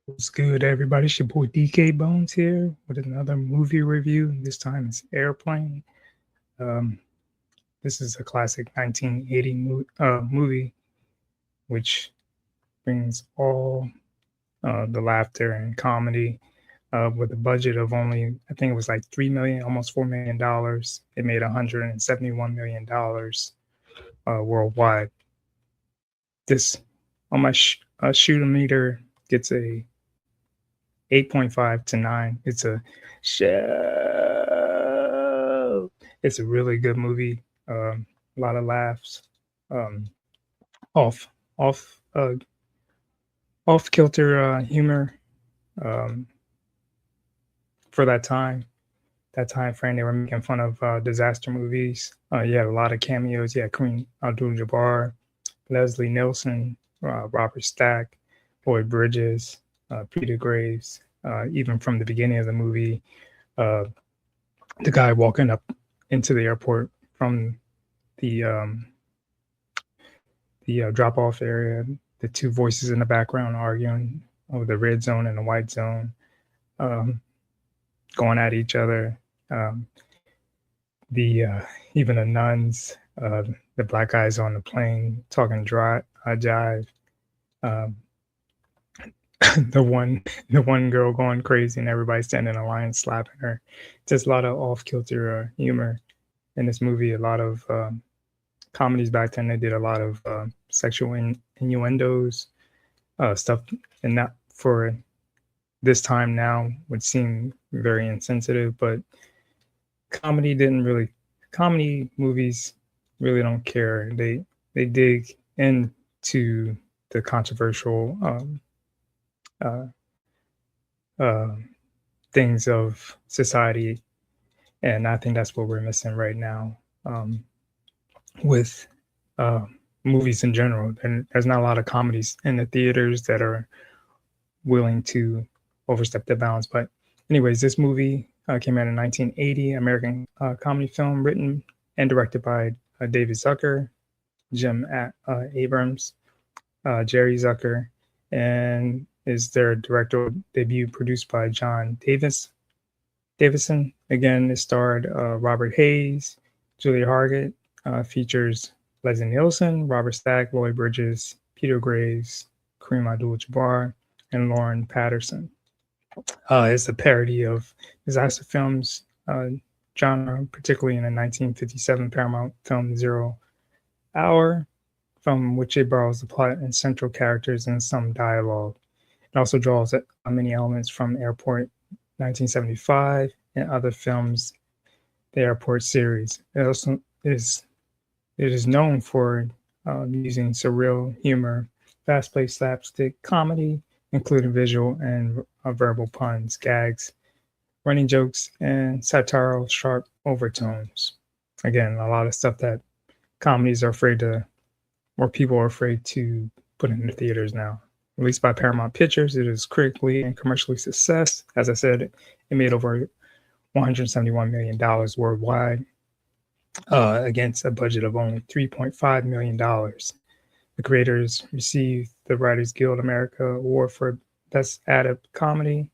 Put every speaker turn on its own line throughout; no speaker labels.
What's good, everybody? It's your boy DK Bones here with another movie review. This time it's Airplane. Um, this is a classic 1980 movie, which brings all the laughter and comedy with a budget of only, I think it was like 3 million, almost $4 million. It made $171 million worldwide. This on my shooter meter gets a 8.5 to 9. It's a show. It's a really good movie. A lot of laughs. Um, off off off kilter humor um, for that time frame. They were making fun of disaster movies. Yeah, a lot of cameos. Yeah, Kareem Abdul-Jabbar, Leslie Nielsen, Robert Stack, Lloyd Bridges, Peter Graves. Even from the beginning of the movie, uh, the guy walking up into the airport from the drop off area, the two voices in the background arguing over the red zone and the white zone, um, going at each other. Um, the Even the nuns, the black guys on the plane talking jive. Um, the one girl going crazy and everybody standing in line slapping her. Just a lot of off kilter humor in this movie. A lot of comedies back then. They did a lot of sexual innuendos, stuff, and that for this time now would seem very insensitive. But comedy didn't really. Comedy movies really don't care. They dig into the controversial uh, uh, things of society, and I think that's what we're missing right now with uh, movies in general. And there's not a lot of comedies in the theaters that are willing to overstep their bounds. But anyways, this movie came out in 1980, American comedy film written and directed by David Zucker, Jim Abrams, Jerry Zucker, and is their directorial debut produced by John Davison. Again, it starred Robert Hayes, Julia Hargett, features Leslie Nielsen, Robert Stack, Lloyd Bridges, Peter Graves, Kareem Abdul-Jabbar, and Lauren Patterson. It's a parody of disaster films genre, particularly in the 1957 Paramount film Zero Hour, from which it borrows the plot and central characters and some dialogue. It also draws many elements from Airport 1975 and other films, the Airport series. It is known for using surreal humor, fast-paced slapstick comedy, including visual and verbal puns, gags, running jokes, and satirical sharp overtones. Again, a lot of stuff that comedies are afraid to, or people are afraid to put in the theaters now. Released by Paramount Pictures, it is critically and commercially success. As I said, it made over $171 million worldwide against a budget of only $3.5 million. The creators received the Writers Guild America Award for Best Added Comedy,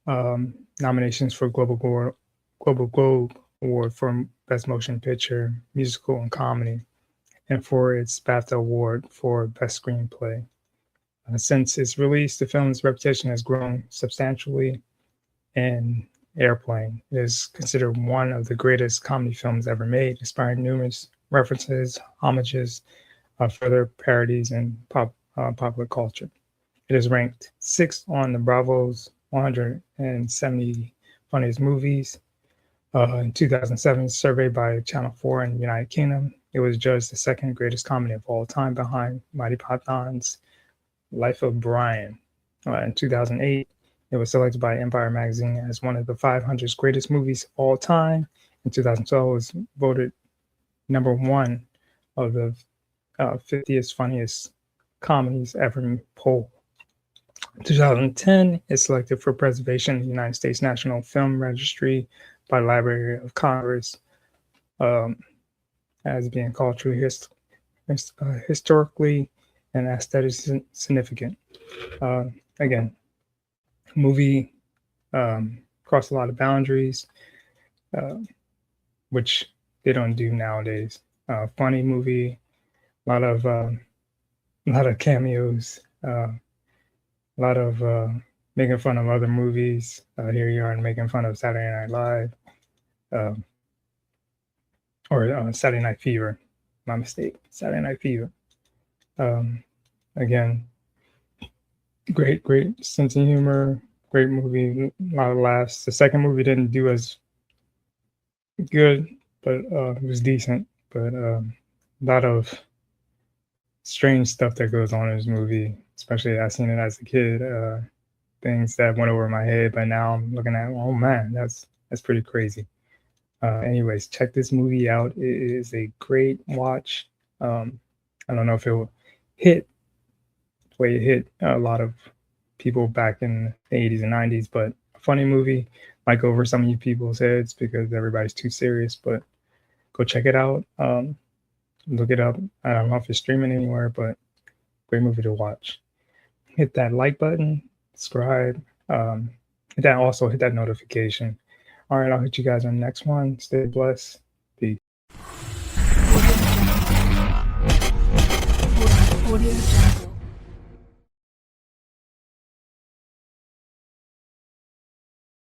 nominations for Global Globe Award for Best Motion Picture, Musical, and Comedy, and for its BAFTA Award for Best Screenplay. Since its release, the film's reputation has grown substantially, and Airplane is considered one of the greatest comedy films ever made, inspiring numerous references, homages, further parodies, and popular culture. It is ranked sixth on the Bravo's 170 funniest movies. In 2007, surveyed by Channel 4 in the United Kingdom, it was judged the second greatest comedy of all time behind Monty Python's Life of Brian. In 2008, it was selected by Empire Magazine as one of the 500 greatest movies of all time. In 2012, it was voted number one of the 50th funniest comedies ever poll. In 2010, it's selected for preservation in the United States National Film Registry by the Library of Congress um, as being culturally, historically, and aesthetically significant. Again, Movie crossed a lot of boundaries, uh, which they don't do nowadays. Funny movie, a lot of cameos, a lot of making fun of other movies. Here you are making fun of Saturday Night Live, um, or Saturday Night Fever. My mistake. Saturday Night Fever. Um, Again, great sense of humor. Great movie. A lot of laughs. The second movie didn't do as good, but it was decent. But a lot of strange stuff that goes on in this movie, especially I seen it as a kid. Things that went over my head, but now I'm looking at, oh man, that's pretty crazy. Anyways, check this movie out. It is a great watch. I don't know if it will hit the way it hit a lot of people back in the 80s and 90s, but a funny movie. Might go over some of you people's heads because everybody's too serious, but go check it out. Look it up. I don't know if it's streaming anywhere, but great movie to watch. Hit that like button, subscribe, hit that notification. All right, I'll hit you guys on the next one. Stay blessed. Peace.
Audio Jungle.